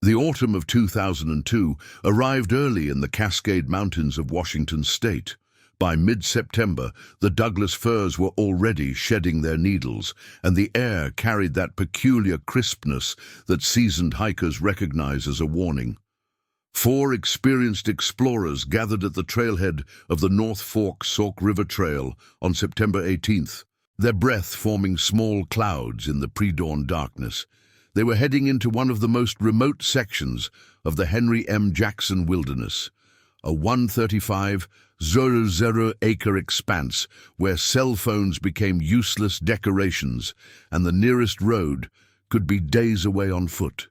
The autumn of 2002 arrived early in the Cascade Mountains of Washington state. By mid-September, the Douglas firs were already shedding their needles, and the air carried that peculiar crispness that seasoned hikers recognize as a warning. 4 experienced explorers gathered at the trailhead of the North Fork Sauk River Trail on September 18th, their breath forming small clouds in the pre-dawn darkness. They were heading into one of the most remote sections of the Henry M. Jackson Wilderness, a 135,000-acre expanse where cell phones became useless decorations and the nearest road could be days away on foot.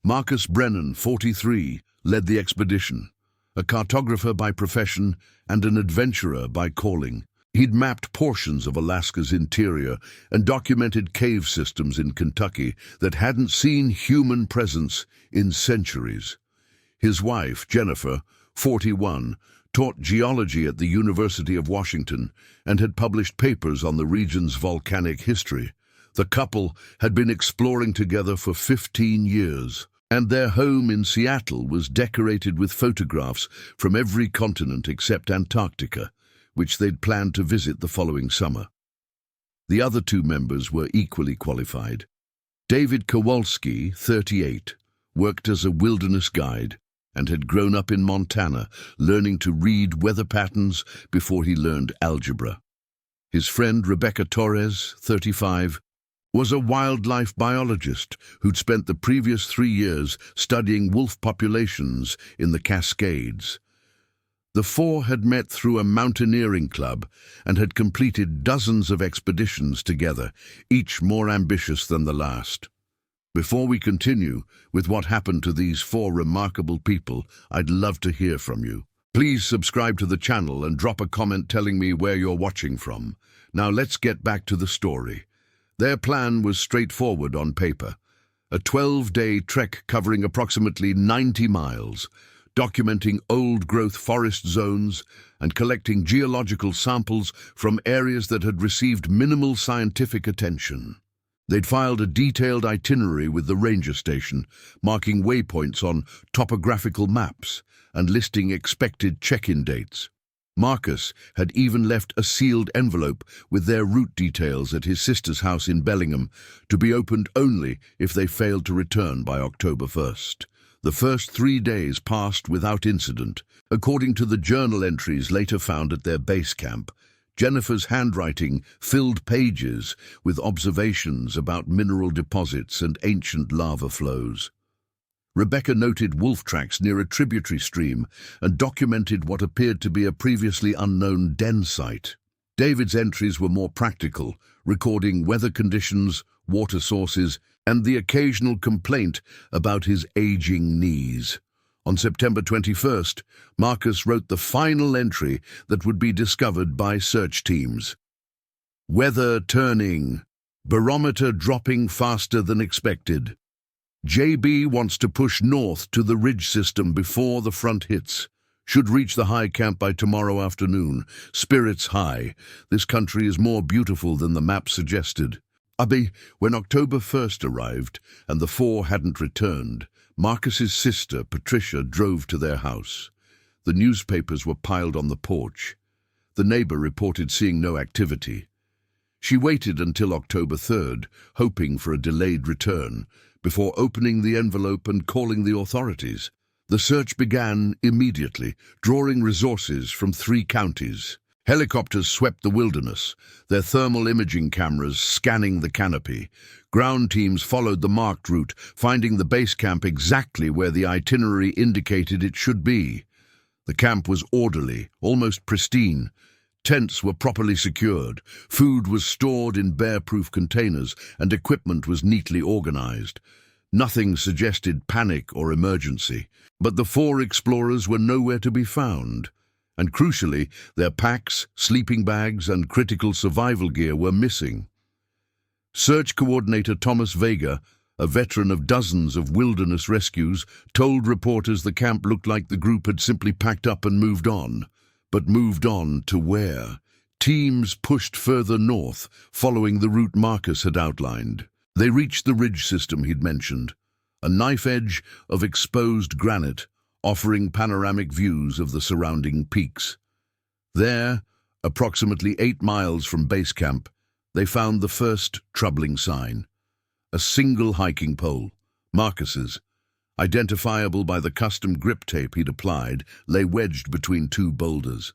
Marcus Brennan, 43, led the expedition, a cartographer by profession and an adventurer by calling. He'd mapped portions of Alaska's interior and documented cave systems in Kentucky that hadn't seen human presence in centuries. His wife, Jennifer, 41, taught geology at the University of Washington and had published papers on the region's volcanic history. The couple had been exploring together for 15 years, and their home in Seattle was decorated with photographs from every continent except Antarctica, which they'd planned to visit the following summer. The other 2 members were equally qualified. David Kowalski, 38, worked as a wilderness guide and had grown up in Montana, learning to read weather patterns before he learned algebra. His friend Rebecca Torres, 35, was a wildlife biologist who'd spent the previous 3 years studying wolf populations in the Cascades. The 4 had met through a mountaineering club and had completed dozens of expeditions together, each more ambitious than the last. Before we continue with what happened to these 4 remarkable people, I'd love to hear from you. Please subscribe to the channel and drop a comment telling me where you're watching from. Now let's get back to the story. Their plan was straightforward on paper. A 12-day trek covering approximately 90 miles, documenting old-growth forest zones and collecting geological samples from areas that had received minimal scientific attention. They'd filed a detailed itinerary with the ranger station, marking waypoints on topographical maps and listing expected check-in dates. Marcus had even left a sealed envelope with their route details at his sister's house in Bellingham, to be opened only if they failed to return by October 1st. The first 3 days passed without incident. According to the journal entries later found at their base camp, Jennifer's handwriting filled pages with observations about mineral deposits and ancient lava flows. Rebecca noted wolf tracks near a tributary stream and documented what appeared to be a previously unknown den site. David's entries were more practical, recording weather conditions, water sources, and the occasional complaint about his aging knees. On September 21st, Marcus wrote the final entry that would be discovered by search teams. Weather turning, barometer dropping faster than expected. JB wants to push north to the ridge system before the front hits. Should reach the high camp by tomorrow afternoon. Spirits high. This country is more beautiful than the map suggested. When October 1st arrived and the 4 hadn't returned, Marcus's sister, Patricia, drove to their house. The newspapers were piled on the porch. The neighbor reported seeing no activity. She waited until October 3rd, hoping for a delayed return, before opening the envelope and calling the authorities. The search began immediately, drawing resources from 3 counties. Helicopters swept the wilderness, their thermal imaging cameras scanning the canopy. Ground teams followed the marked route, finding the base camp exactly where the itinerary indicated it should be. The camp was orderly, almost pristine. Tents were properly secured, food was stored in bear-proof containers, and equipment was neatly organized. Nothing suggested panic or emergency, but the 4 explorers were nowhere to be found. And crucially, their packs, sleeping bags, and critical survival gear were missing. Search coordinator Thomas Vega, a veteran of dozens of wilderness rescues, told reporters the camp looked like the group had simply packed up and moved on. But moved on to where? Teams pushed further north, following the route Marcus had outlined. They reached the ridge system he'd mentioned, a knife edge of exposed granite, offering panoramic views of the surrounding peaks. There, approximately 8 miles from base camp, they found the first troubling sign. A single hiking pole, Marcus's, identifiable by the custom grip tape he'd applied, lay wedged between 2 boulders.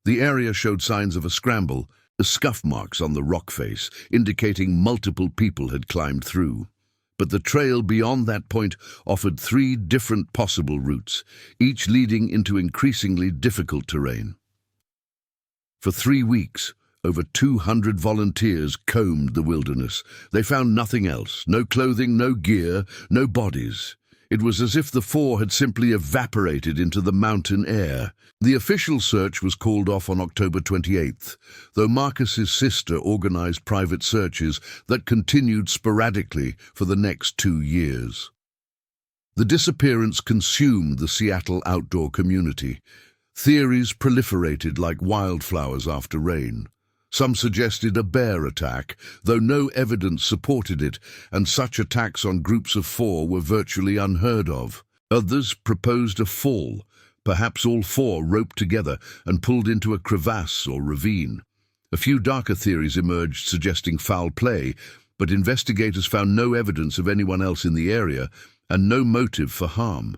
The area showed signs of a scramble, scuff marks on the rock face, indicating multiple people had climbed through. But the trail beyond that point offered 3 different possible routes, each leading into increasingly difficult terrain. For 3 weeks, over 200 volunteers combed the wilderness. They found nothing else, no clothing, no gear, no bodies. It was as if the 4 had simply evaporated into the mountain air. The official search was called off on October 28th, though Marcus's sister organized private searches that continued sporadically for the next 2 years. The disappearance consumed the Seattle outdoor community. Theories proliferated like wildflowers after rain. Some suggested a bear attack, though no evidence supported it, and such attacks on groups of 4 were virtually unheard of. Others proposed a fall, perhaps all 4 roped together and pulled into a crevasse or ravine. A few darker theories emerged suggesting foul play, but investigators found no evidence of anyone else in the area and no motive for harm.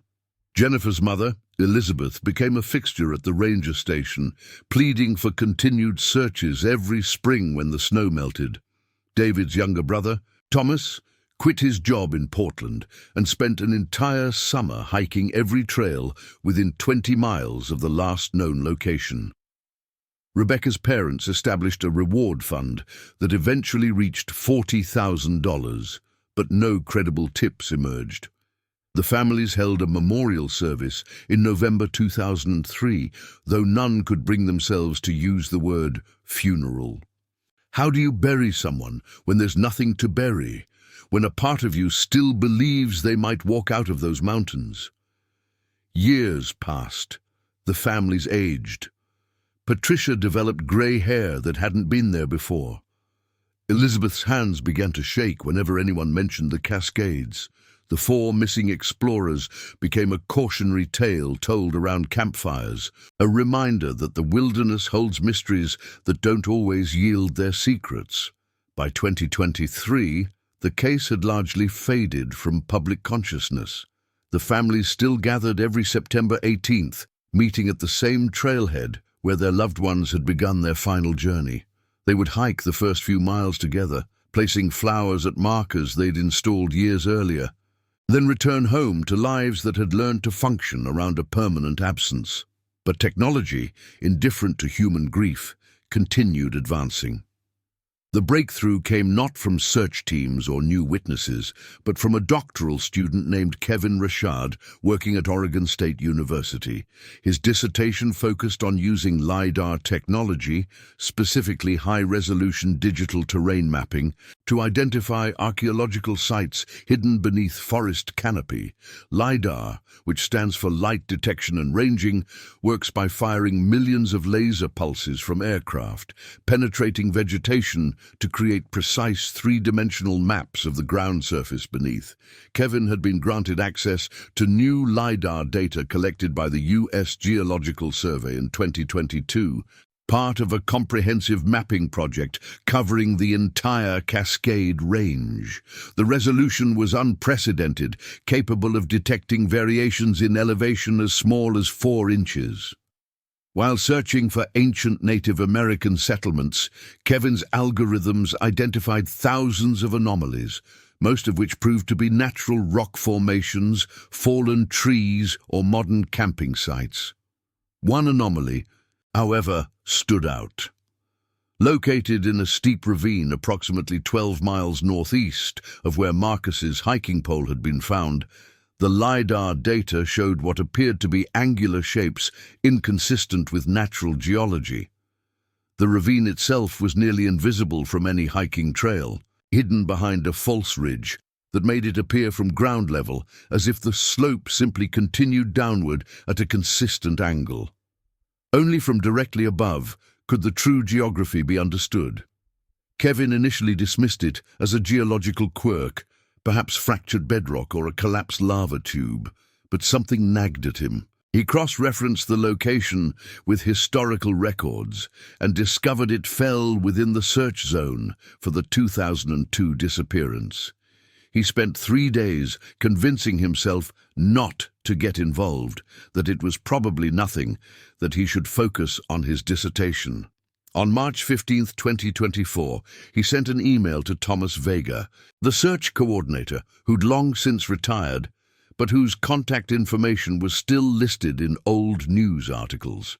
Jennifer's mother, Elizabeth, became a fixture at the ranger station, pleading for continued searches every spring when the snow melted. David's younger brother, Thomas, quit his job in Portland and spent an entire summer hiking every trail within 20 miles of the last known location. Rebecca's parents established a reward fund that eventually reached $40,000, but no credible tips emerged. The families held a memorial service in November 2003, though none could bring themselves to use the word funeral. How do you bury someone when there's nothing to bury, when a part of you still believes they might walk out of those mountains? Years passed. The families aged. Patricia developed gray hair that hadn't been there before. Elizabeth's hands began to shake whenever anyone mentioned the Cascades. The 4 missing explorers became a cautionary tale told around campfires, a reminder that the wilderness holds mysteries that don't always yield their secrets. By 2023, the case had largely faded from public consciousness. The families still gathered every September 18th, meeting at the same trailhead where their loved ones had begun their final journey. They would hike the first few miles together, placing flowers at markers they'd installed years earlier, then return home to lives that had learned to function around a permanent absence. But technology, indifferent to human grief, continued advancing. The breakthrough came not from search teams or new witnesses, but from a doctoral student named Kevin Rashad working at Oregon State University. His dissertation focused on using LiDAR technology, specifically high-resolution digital terrain mapping, to identify archaeological sites hidden beneath forest canopy. LiDAR, which stands for Light Detection and Ranging, works by firing millions of laser pulses from aircraft, penetrating vegetation to create precise 3-dimensional maps of the ground surface beneath. Kevin had been granted access to new LiDAR data collected by the U.S. Geological Survey in 2022, part of a comprehensive mapping project covering the entire Cascade Range. The resolution was unprecedented, capable of detecting variations in elevation as small as 4 inches. While searching for ancient Native American settlements, Kevin's algorithms identified thousands of anomalies, most of which proved to be natural rock formations, fallen trees, or modern camping sites. One anomaly, however, stood out. Located in a steep ravine approximately 12 miles northeast of where Marcus's hiking pole had been found, the LiDAR data showed what appeared to be angular shapes inconsistent with natural geology. The ravine itself was nearly invisible from any hiking trail, hidden behind a false ridge that made it appear from ground level as if the slope simply continued downward at a consistent angle. Only from directly above could the true geography be understood. Kevin initially dismissed it as a geological quirk, perhaps fractured bedrock or a collapsed lava tube, but something nagged at him. He cross-referenced the location with historical records and discovered it fell within the search zone for the 2002 disappearance. He spent 3 days convincing himself not to get involved, that it was probably nothing, that he should focus on his dissertation. On March 15, 2024, he sent an email to Thomas Vega, the search coordinator who'd long since retired, but whose contact information was still listed in old news articles.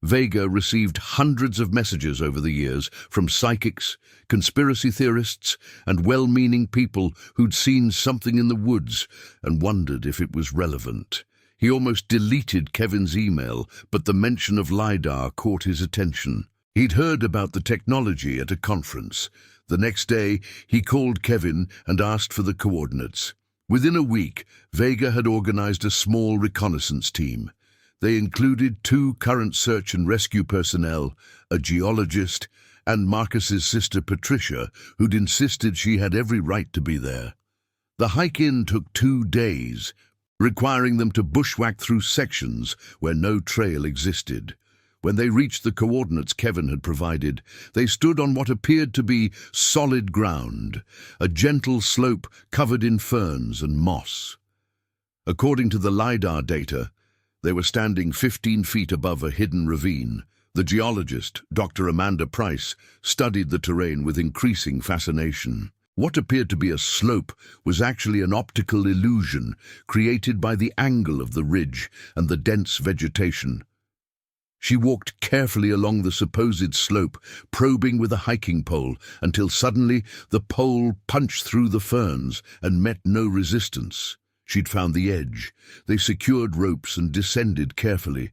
Vega received hundreds of messages over the years from psychics, conspiracy theorists, and well-meaning people who'd seen something in the woods and wondered if it was relevant. He almost deleted Kevin's email, but the mention of LiDAR caught his attention. He'd heard about the technology at a conference. The next day, he called Kevin and asked for the coordinates. Within a week, Vega had organized a small reconnaissance team. They included 2 current search and rescue personnel, a geologist, and Marcus's sister Patricia, who'd insisted she had every right to be there. The hike-in took 2 days, requiring them to bushwhack through sections where no trail existed. When they reached the coordinates Kevin had provided, they stood on what appeared to be solid ground, a gentle slope covered in ferns and moss. According to the LiDAR data, they were standing 15 feet above a hidden ravine. The geologist, Dr. Amanda Price, studied the terrain with increasing fascination. What appeared to be a slope was actually an optical illusion created by the angle of the ridge and the dense vegetation. She walked carefully along the supposed slope, probing with a hiking pole, until suddenly the pole punched through the ferns and met no resistance. She'd found the edge. They secured ropes and descended carefully.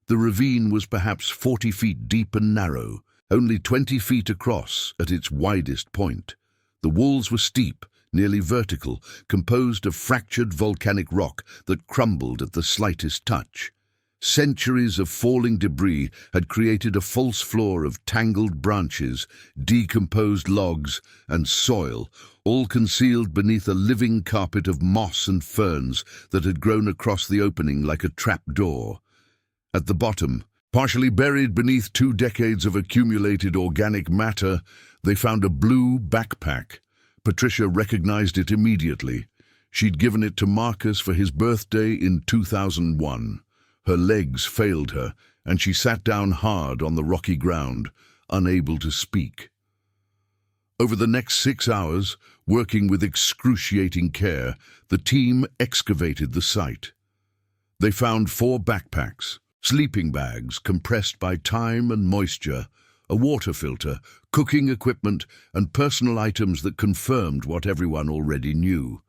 The ravine was perhaps 40 feet deep and narrow, only 20 feet across at its widest point. The walls were steep, nearly vertical, composed of fractured volcanic rock that crumbled at the slightest touch. Centuries of falling debris had created a false floor of tangled branches, decomposed logs, and soil, all concealed beneath a living carpet of moss and ferns that had grown across the opening like a trap-door. At the bottom, partially buried beneath 2 decades of accumulated organic matter, they found a blue backpack. Patricia recognized it immediately. She'd given it to Marcus for his birthday in 2001. Her legs failed her, and she sat down hard on the rocky ground, unable to speak. Over the next 6 hours, working with excruciating care, the team excavated the site. They found 4 backpacks, sleeping bags compressed by time and moisture, a water filter, cooking equipment, and personal items that confirmed what everyone already knew.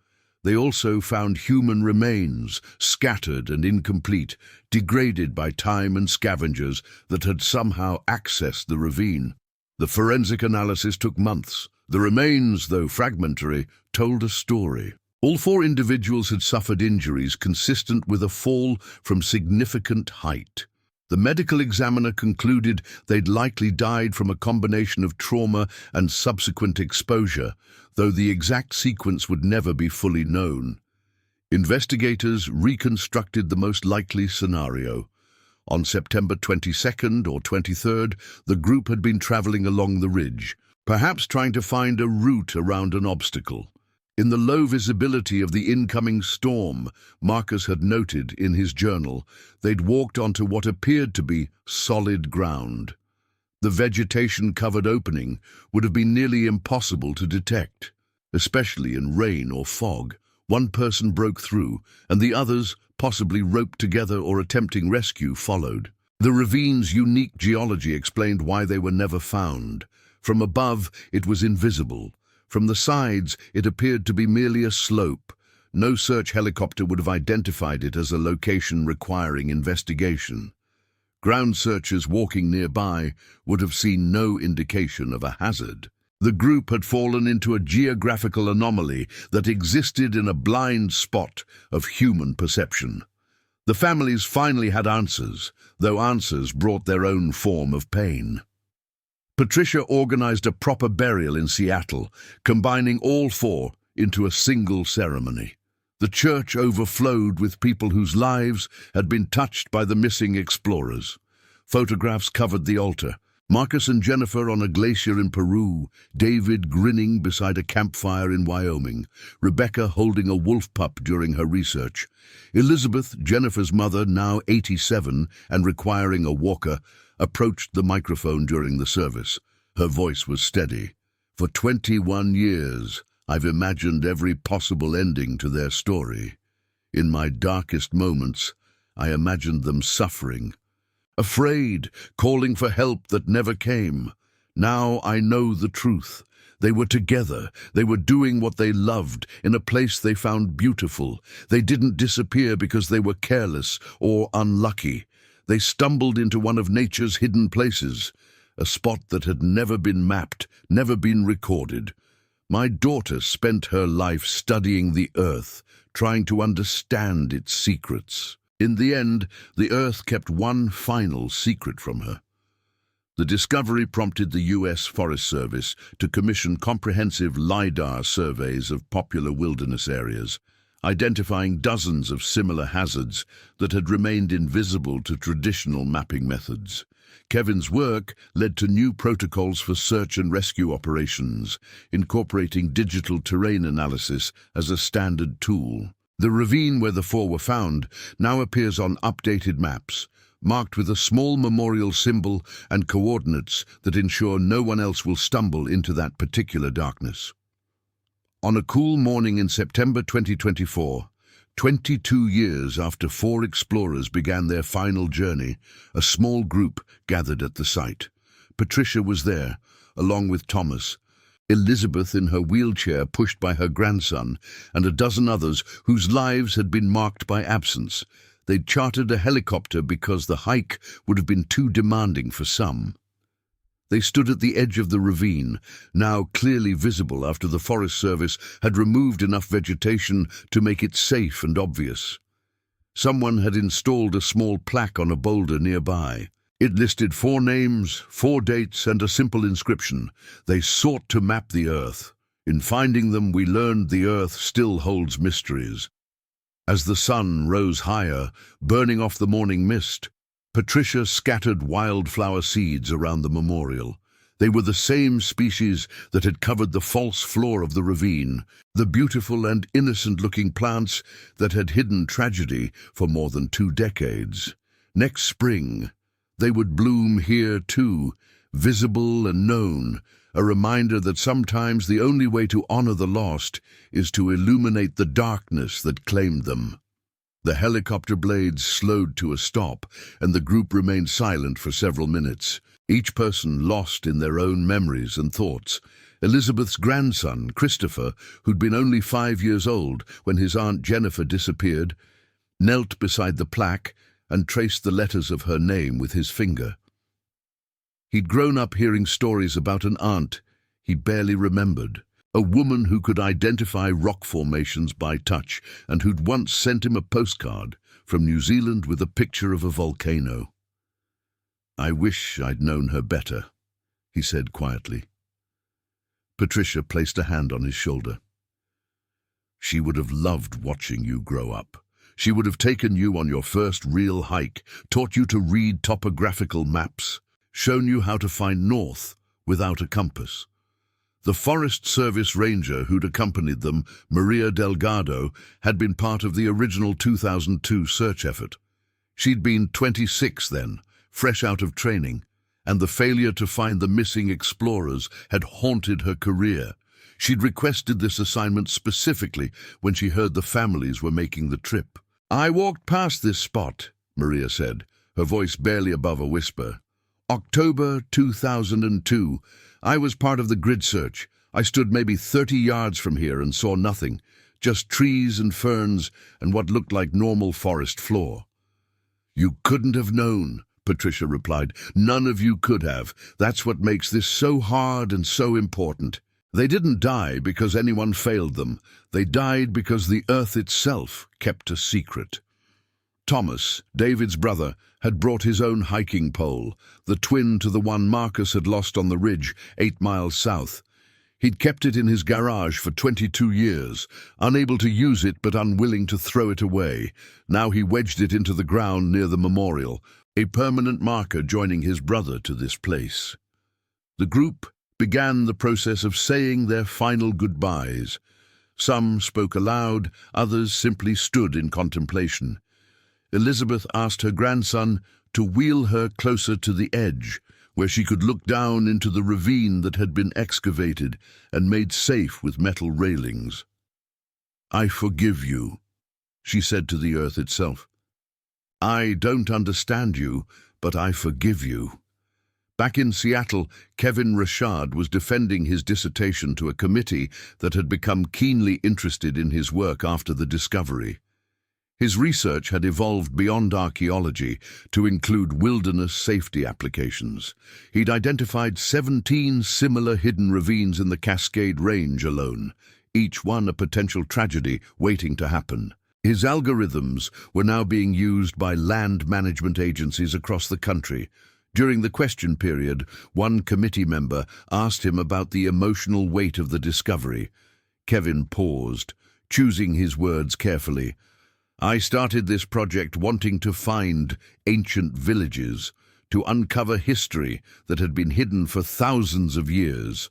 They also found human remains, scattered and incomplete, degraded by time and scavengers that had somehow accessed the ravine. The forensic analysis took months. The remains, though fragmentary, told a story. All 4 individuals had suffered injuries consistent with a fall from significant height. The medical examiner concluded they'd likely died from a combination of trauma and subsequent exposure, though the exact sequence would never be fully known. Investigators reconstructed the most likely scenario. On September 22nd or 23rd, the group had been traveling along the ridge, perhaps trying to find a route around an obstacle. In the low visibility of the incoming storm, Marcus had noted in his journal they'd walked onto what appeared to be solid ground. The vegetation-covered opening would have been nearly impossible to detect, especially in rain or fog. One person broke through, and the others, possibly roped together or attempting rescue, followed. The ravine's unique geology explained why they were never found. From above, it was invisible. From the sides, it appeared to be merely a slope. No search helicopter would have identified it as a location requiring investigation. Ground searchers walking nearby would have seen no indication of a hazard. The group had fallen into a geographical anomaly that existed in a blind spot of human perception. The families finally had answers, though answers brought their own form of pain. Patricia organized a proper burial in Seattle, combining all 4, into a single ceremony. The church overflowed with people whose lives had been touched by the missing explorers. Photographs covered the altar. Marcus and Jennifer on a glacier in Peru, David grinning beside a campfire in Wyoming, Rebecca holding a wolf pup during her research. Elizabeth, Jennifer's mother, now 87 and requiring a walker, approached the microphone during the service. Her voice was steady. For 21 years, I've imagined every possible ending to their story. In my darkest moments, I imagined them suffering, afraid, calling for help that never came. Now I know the truth. They were together. They were doing what they loved in a place they found beautiful. They didn't disappear because they were careless or unlucky. They stumbled into one of nature's hidden places, a spot that had never been mapped, never been recorded. My daughter spent her life studying the Earth, trying to understand its secrets. In the end, the Earth kept one final secret from her. The discovery prompted the U.S. Forest Service to commission comprehensive LiDAR surveys of popular wilderness areas, identifying dozens of similar hazards that had remained invisible to traditional mapping methods. Kevin's work led to new protocols for search and rescue operations, incorporating digital terrain analysis as a standard tool. The ravine where the four were found now appears on updated maps, marked with a small memorial symbol and coordinates that ensure no one else will stumble into that particular darkness. On a cool morning in September 2024, 22 years after four explorers began their final journey, a small group gathered at the site. Patricia was there, along with Thomas, Elizabeth in her wheelchair pushed by her grandson, and a dozen others whose lives had been marked by absence. They'd chartered a helicopter because the hike would have been too demanding for some. They stood at the edge of the ravine, now clearly visible after the Forest Service had removed enough vegetation to make it safe and obvious. Someone had installed a small plaque on a boulder nearby. It listed 4 names, 4 dates, and a simple inscription. They sought to map the Earth. In finding them, we learned the Earth still holds mysteries. As the sun rose higher, burning off the morning mist, Patricia scattered wildflower seeds around the memorial. They were the same species that had covered the false floor of the ravine, the beautiful and innocent-looking plants that had hidden tragedy for more than 2 decades. Next spring, they would bloom here too, visible and known, a reminder that sometimes the only way to honor the lost is to illuminate the darkness that claimed them. The helicopter blades slowed to a stop, and the group remained silent for several minutes, each person lost in their own memories and thoughts. Elizabeth's grandson, Christopher, who'd been only 5 years old when his Aunt Jennifer disappeared, knelt beside the plaque and traced the letters of her name with his finger. He'd grown up hearing stories about an aunt he barely remembered, a woman who could identify rock formations by touch and who'd once sent him a postcard from New Zealand with a picture of a volcano. "I wish I'd known her better," he said quietly. Patricia placed a hand on his shoulder. "She would have loved watching you grow up. She would have taken you on your first real hike, taught you to read topographical maps, shown you how to find north without a compass." The Forest Service ranger who'd accompanied them, Maria Delgado, had been part of the original 2002 search effort. She'd been 26 then, fresh out of training, and the failure to find the missing explorers had haunted her career. She'd requested this assignment specifically when she heard the families were making the trip. "I walked past this spot," Maria said, her voice barely above a whisper. "October 2002. I was part of the grid search. I stood maybe 30 yards from here and saw nothing, just trees and ferns and what looked like normal forest floor." "You couldn't have known," Patricia replied. "None of you could have. That's what makes this so hard and so important. They didn't die because anyone failed them. They died because the Earth itself kept a secret." Thomas, David's brother, had brought his own hiking pole, the twin to the one Marcus had lost on the ridge 8 miles south. He'd kept it in his garage for 22 years, unable to use it but unwilling to throw it away. Now he wedged it into the ground near the memorial, a permanent marker joining his brother to this place. The group began the process of saying their final goodbyes. Some spoke aloud, others simply stood in contemplation. Elizabeth asked her grandson to wheel her closer to the edge, where she could look down into the ravine that had been excavated and made safe with metal railings. "I forgive you," she said to the earth itself. "I don't understand you, but I forgive you." Back in Seattle, Kevin Rashad was defending his dissertation to a committee that had become keenly interested in his work after the discovery. His research had evolved beyond archaeology to include wilderness safety applications. He'd identified 17 similar hidden ravines in the Cascade Range alone, each one a potential tragedy waiting to happen. His algorithms were now being used by land management agencies across the country. During the question period, one committee member asked him about the emotional weight of the discovery. Kevin paused, choosing his words carefully. "I started this project wanting to find ancient villages, to uncover history that had been hidden for thousands of years.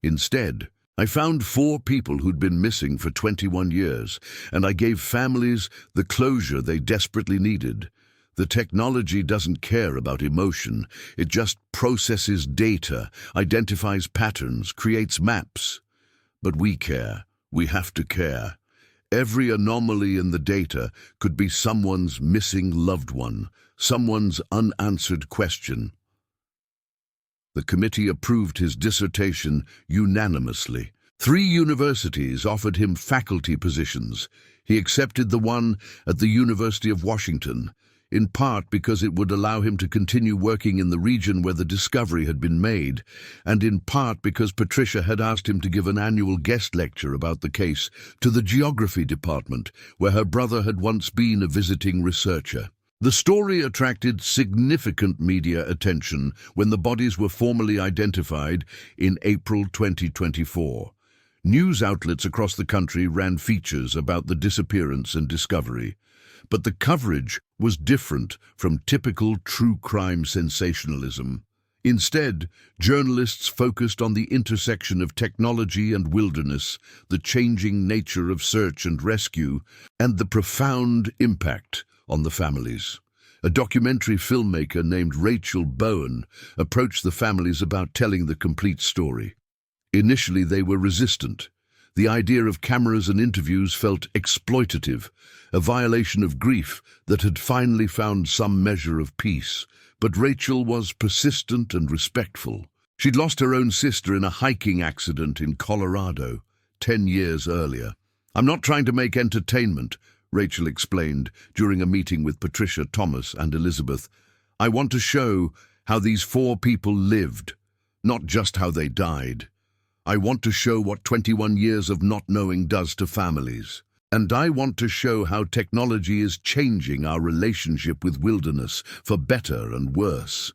Instead, I found 4 people who'd been missing for 21 years, and I gave families the closure they desperately needed. The technology doesn't care about emotion. It just processes data, identifies patterns, creates maps. But we care. We have to care. Every anomaly in the data could be someone's missing loved one, someone's unanswered question." The committee approved his dissertation unanimously. 3 universities offered him faculty positions. He accepted the one at the University of Washington, in part because it would allow him to continue working in the region where the discovery had been made, and in part because Patricia had asked him to give an annual guest lecture about the case to the geography department, where her brother had once been a visiting researcher. The story attracted significant media attention when the bodies were formally identified in April 2024. News outlets across the country ran features about the disappearance and discovery. But the coverage was different from typical true crime sensationalism. Instead, journalists focused on the intersection of technology and wilderness, the changing nature of search and rescue, and the profound impact on the families. A documentary filmmaker named Rachel Bowen approached the families about telling the complete story. Initially, they were resistant. The idea of cameras and interviews felt exploitative, a violation of grief that had finally found some measure of peace. But Rachel was persistent and respectful. She'd lost her own sister in a hiking accident in Colorado 10 years earlier. "I'm not trying to make entertainment," Rachel explained during a meeting with Patricia, Thomas, and Elizabeth. "I want to show how these 4 people lived, not just how they died. I want to show what 21 years of not knowing does to families. And I want to show how technology is changing our relationship with wilderness for better and worse."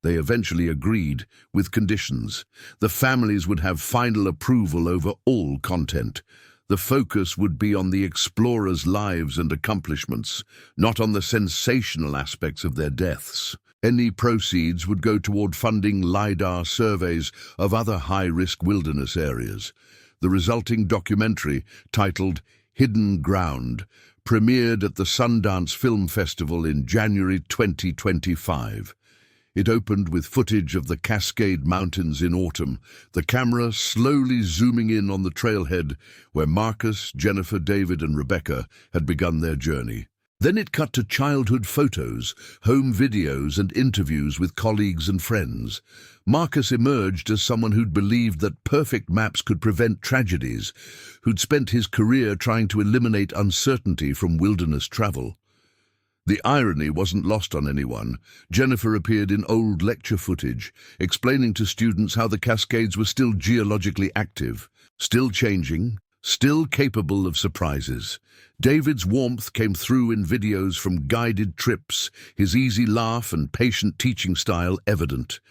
They eventually agreed, with conditions. The families would have final approval over all content. The focus would be on the explorers' lives and accomplishments, not on the sensational aspects of their deaths. Any proceeds would go toward funding LiDAR surveys of other high-risk wilderness areas. The resulting documentary, titled Hidden Ground, premiered at the Sundance Film Festival in January 2025. It opened with footage of the Cascade Mountains in autumn, the camera slowly zooming in on the trailhead where Marcus, Jennifer, David, and Rebecca had begun their journey. Then it cut to childhood photos, home videos, and interviews with colleagues and friends. Marcus emerged as someone who'd believed that perfect maps could prevent tragedies, who'd spent his career trying to eliminate uncertainty from wilderness travel. The irony wasn't lost on anyone. Jennifer appeared in old lecture footage, explaining to students how the Cascades were still geologically active, still changing, still capable of surprises. David's warmth came through in videos from guided trips, his easy laugh and patient teaching style evident.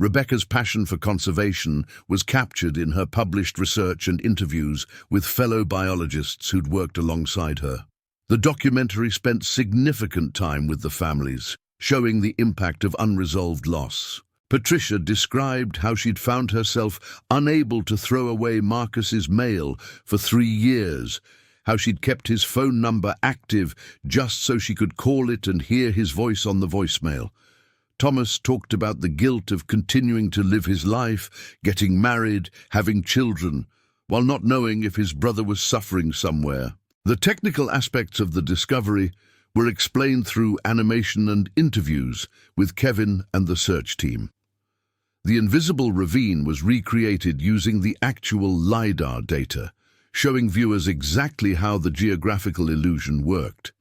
Rebecca's passion for conservation was captured in her published research and interviews with fellow biologists who'd worked alongside her. The documentary spent significant time with the families, showing the impact of unresolved loss. Patricia described how she'd found herself unable to throw away Marcus's mail for 3 years, how she'd kept his phone number active just so she could call it and hear his voice on the voicemail. Thomas talked about the guilt of continuing to live his life, getting married, having children, while not knowing if his brother was suffering somewhere. The technical aspects of the discovery were explained through animation and interviews with Kevin and the search team. The invisible ravine was recreated using the actual LiDAR data, showing viewers exactly how the geographical illusion worked.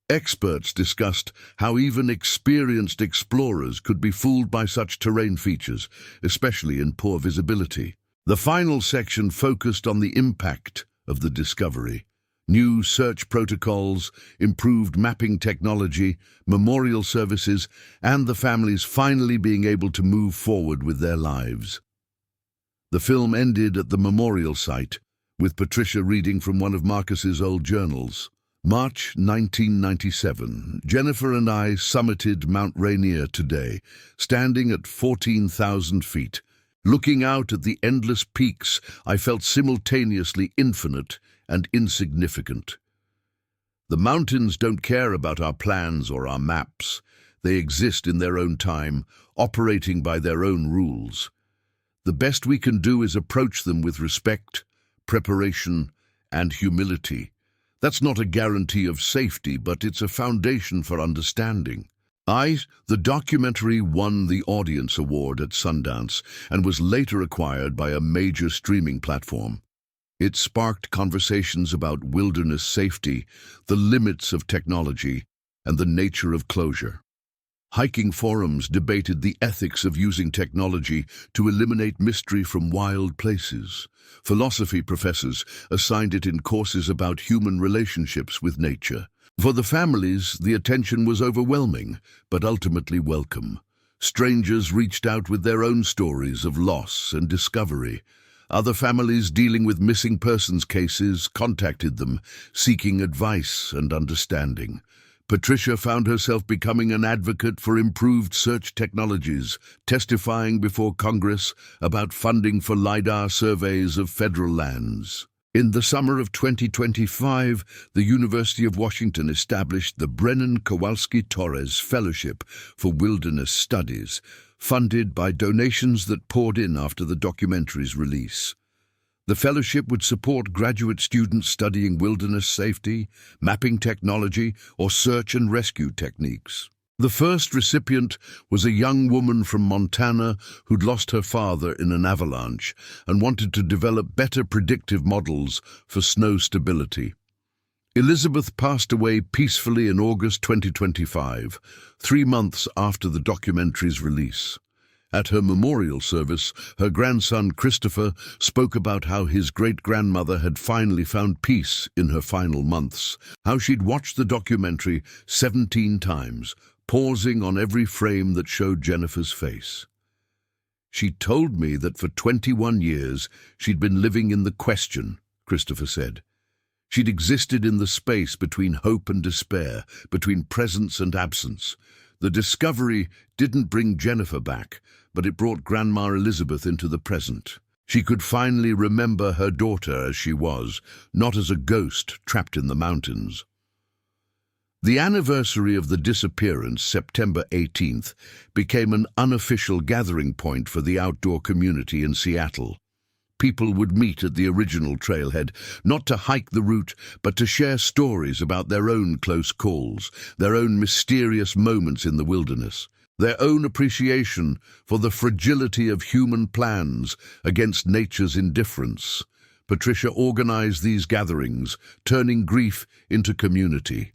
Experts discussed how even experienced explorers could be fooled by such terrain features, especially in poor visibility. The final section focused on the impact of the discovery. New search protocols, improved mapping technology, memorial services, and the families finally being able to move forward with their lives. The film ended at the memorial site, with Patricia reading from one of Marcus's old journals. March 1997. Jennifer and I summited Mount Rainier today, standing at 14,000 feet. Looking out at the endless peaks, I felt simultaneously infinite and insignificant. The mountains don't care about our plans or our maps. They exist in their own time, operating by their own rules. The best we can do is approach them with respect, preparation, and humility. That's not a guarantee of safety, but it's a foundation for understanding. The documentary won the Audience Award at Sundance and was later acquired by a major streaming platform. It sparked conversations about wilderness safety, the limits of technology, and the nature of closure. Hiking forums debated the ethics of using technology to eliminate mystery from wild places. Philosophy professors assigned it in courses about human relationships with nature. For the families, the attention was overwhelming, but ultimately welcome. Strangers reached out with their own stories of loss and discovery. Other families dealing with missing persons cases contacted them, seeking advice and understanding. Patricia found herself becoming an advocate for improved search technologies, testifying before Congress about funding for LiDAR surveys of federal lands. In the summer of 2025, the University of Washington established the Brennan Kowalski Torres Fellowship for Wilderness Studies, funded by donations that poured in after the documentary's release. The fellowship would support graduate students studying wilderness safety, mapping technology, or search and rescue techniques. The first recipient was a young woman from Montana who'd lost her father in an avalanche and wanted to develop better predictive models for snow stability. Elizabeth passed away peacefully in August 2025, 3 months after the documentary's release. At her memorial service, her grandson Christopher spoke about how his great-grandmother had finally found peace in her final months, how she'd watched the documentary 17 times, pausing on every frame that showed Jennifer's face. She told me that for 21 years she'd been living in the question, Christopher said. She'd existed in the space between hope and despair, between presence and absence. The discovery didn't bring Jennifer back, but it brought Grandma Elizabeth into the present. She could finally remember her daughter as she was, not as a ghost trapped in the mountains. The anniversary of the disappearance, September 18th, became an unofficial gathering point for the outdoor community in Seattle. People would meet at the original trailhead, not to hike the route, but to share stories about their own close calls, their own mysterious moments in the wilderness, their own appreciation for the fragility of human plans against nature's indifference. Patricia organized these gatherings, turning grief into community.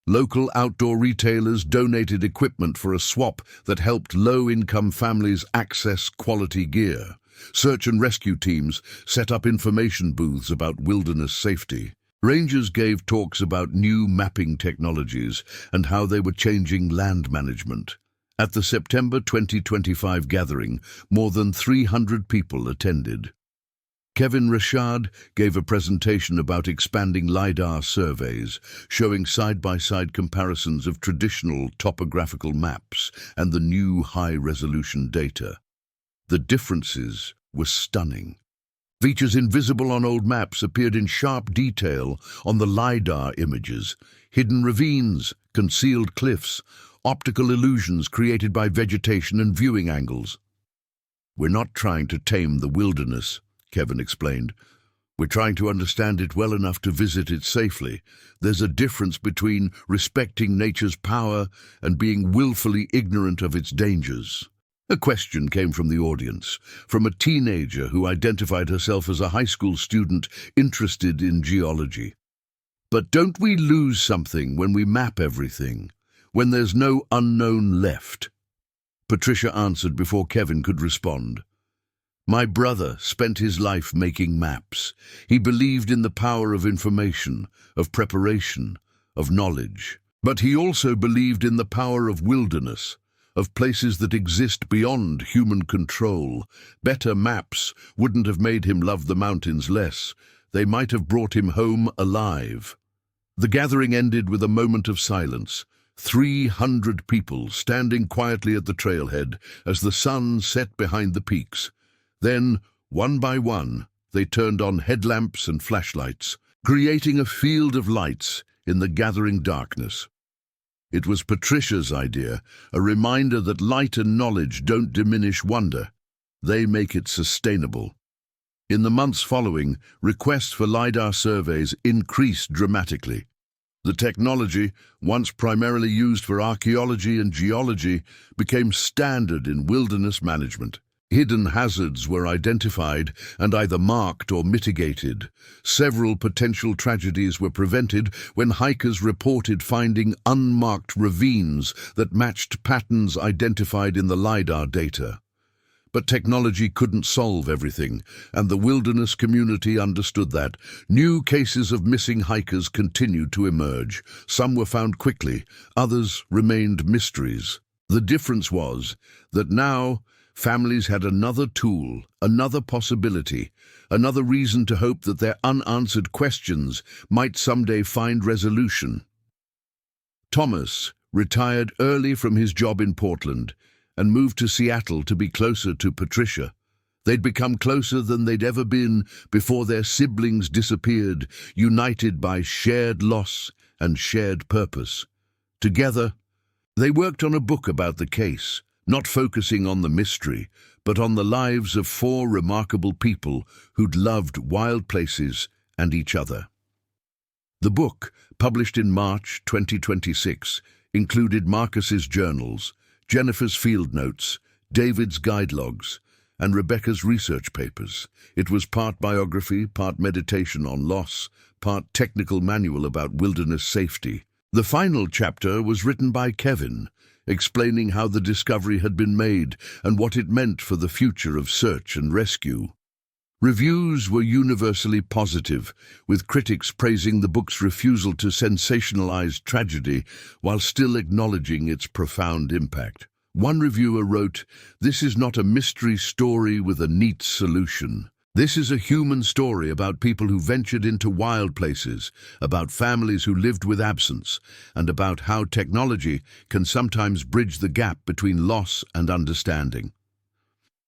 Local outdoor retailers donated equipment for a swap that helped low-income families access quality gear. Search and rescue teams set up information booths about wilderness safety. Rangers gave talks about new mapping technologies and how they were changing land management. At the September 2025 gathering, more than 300 people attended. Kevin Rashad gave a presentation about expanding LiDAR surveys, showing side-by-side comparisons of traditional topographical maps and the new high-resolution data. The differences were stunning. Features invisible on old maps appeared in sharp detail on the LiDAR images: hidden ravines, concealed cliffs, optical illusions created by vegetation and viewing angles. "We're not trying to tame the wilderness," Kevin explained. "We're trying to understand it well enough to visit it safely. There's a difference between respecting nature's power and being willfully ignorant of its dangers." A question came from the audience, from a teenager who identified herself as a high school student interested in geology. "But don't we lose something when we map everything, when there's no unknown left?" Patricia answered before Kevin could respond. "My brother spent his life making maps. He believed in the power of information, of preparation, of knowledge. But he also believed in the power of wilderness, of places that exist beyond human control. Better maps wouldn't have made him love the mountains less. They might have brought him home alive." The gathering ended with a moment of silence. 300 people standing quietly at the trailhead as the sun set behind the peaks. Then, one by one, they turned on headlamps and flashlights, creating a field of lights in the gathering darkness. It was Patricia's idea, a reminder that light and knowledge don't diminish wonder. They make it sustainable. In the months following, requests for LiDAR surveys increased dramatically. The technology, once primarily used for archaeology and geology, became standard in wilderness management. Hidden hazards were identified and either marked or mitigated. Several potential tragedies were prevented when hikers reported finding unmarked ravines that matched patterns identified in the LiDAR data. But technology couldn't solve everything, and the wilderness community understood that. New cases of missing hikers continued to emerge. Some were found quickly, others remained mysteries. The difference was that now families had another tool, another possibility, another reason to hope that their unanswered questions might someday find resolution. Thomas retired early from his job in Portland and moved to Seattle to be closer to Patricia. They'd become closer than they'd ever been before their siblings disappeared, united by shared loss and shared purpose. Together, they worked on a book about the case, not focusing on the mystery, but on the lives of 4 remarkable people who'd loved wild places and each other. The book, published in March 2026, included Marcus's journals, Jennifer's field notes, David's guide logs, and Rebecca's research papers. It was part biography, part meditation on loss, part technical manual about wilderness safety. The final chapter was written by Kevin, explaining how the discovery had been made and what it meant for the future of search and rescue. Reviews were universally positive, with critics praising the book's refusal to sensationalize tragedy while still acknowledging its profound impact. One reviewer wrote, "This is not a mystery story with a neat solution. This is a human story about people who ventured into wild places, about families who lived with absence, and about how technology can sometimes bridge the gap between loss and understanding."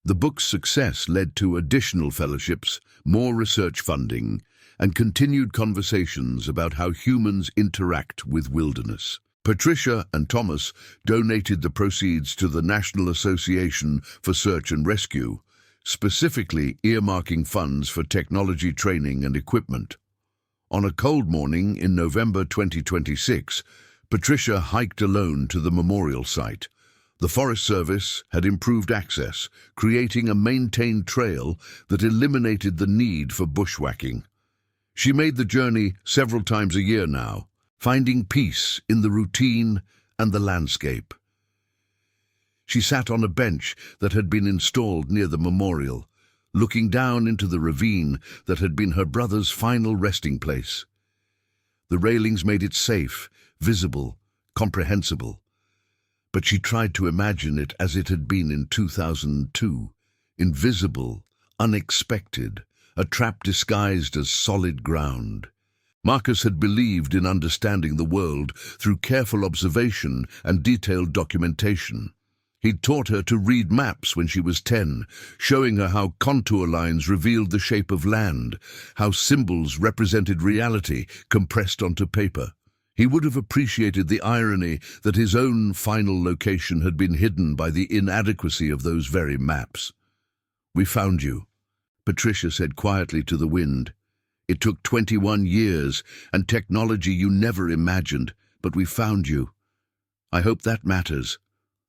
The book's success led to additional fellowships, more research funding, and continued conversations about how humans interact with wilderness. Patricia and Thomas donated the proceeds to the National Association for Search and Rescue, specifically earmarking funds for technology training and equipment. On a cold morning in November 2026, Patricia hiked alone to the memorial site. The Forest Service had improved access, creating a maintained trail that eliminated the need for bushwhacking. She made the journey several times a year now, finding peace in the routine and the landscape. She sat on a bench that had been installed near the memorial, looking down into the ravine that had been her brother's final resting place. The railings made it safe, visible, comprehensible. but she tried to imagine it as it had been in 2002. Invisible, unexpected, a trap disguised as solid ground. Marcus had believed in understanding the world through careful observation and detailed documentation. He'd taught her to read maps when she was 10, showing her how contour lines revealed the shape of land, how symbols represented reality compressed onto paper. He would have appreciated the irony that his own final location had been hidden by the inadequacy of those very maps. "We found you," Patricia said quietly to the wind. "It took 21 years and technology you never imagined, but we found you. I hope that matters.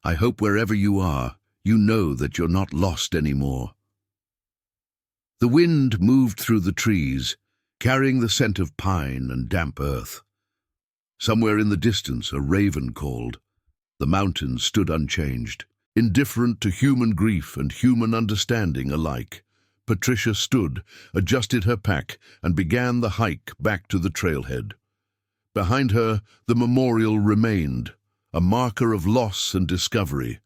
I hope wherever you are, you know that you're not lost anymore." The wind moved through the trees, carrying the scent of pine and damp earth. Somewhere in the distance, a raven called. The mountains stood unchanged, indifferent to human grief and human understanding alike. Patricia stood, adjusted her pack, and began the hike back to the trailhead. Behind her, the memorial remained, a marker of loss and discovery,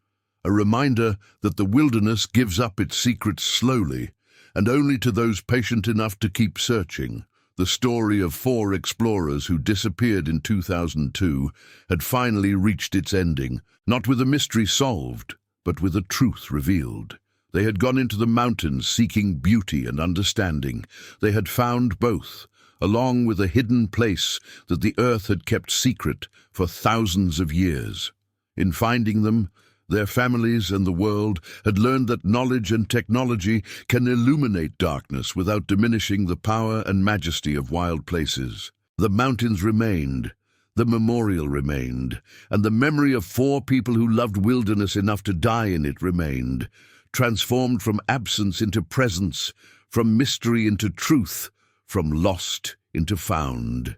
a reminder that the wilderness gives up its secrets slowly, and only to those patient enough to keep searching. The story of 4 explorers who disappeared in 2002 had finally reached its ending, not with a mystery solved, but with a truth revealed. They had gone into the mountains seeking beauty and understanding. They had found both, along with a hidden place that the earth had kept secret for thousands of years. In finding them, their families and the world had learned that knowledge and technology can illuminate darkness without diminishing the power and majesty of wild places. The mountains remained, the memorial remained, and the memory of 4 people who loved wilderness enough to die in it remained, transformed from absence into presence, from mystery into truth, from lost into found.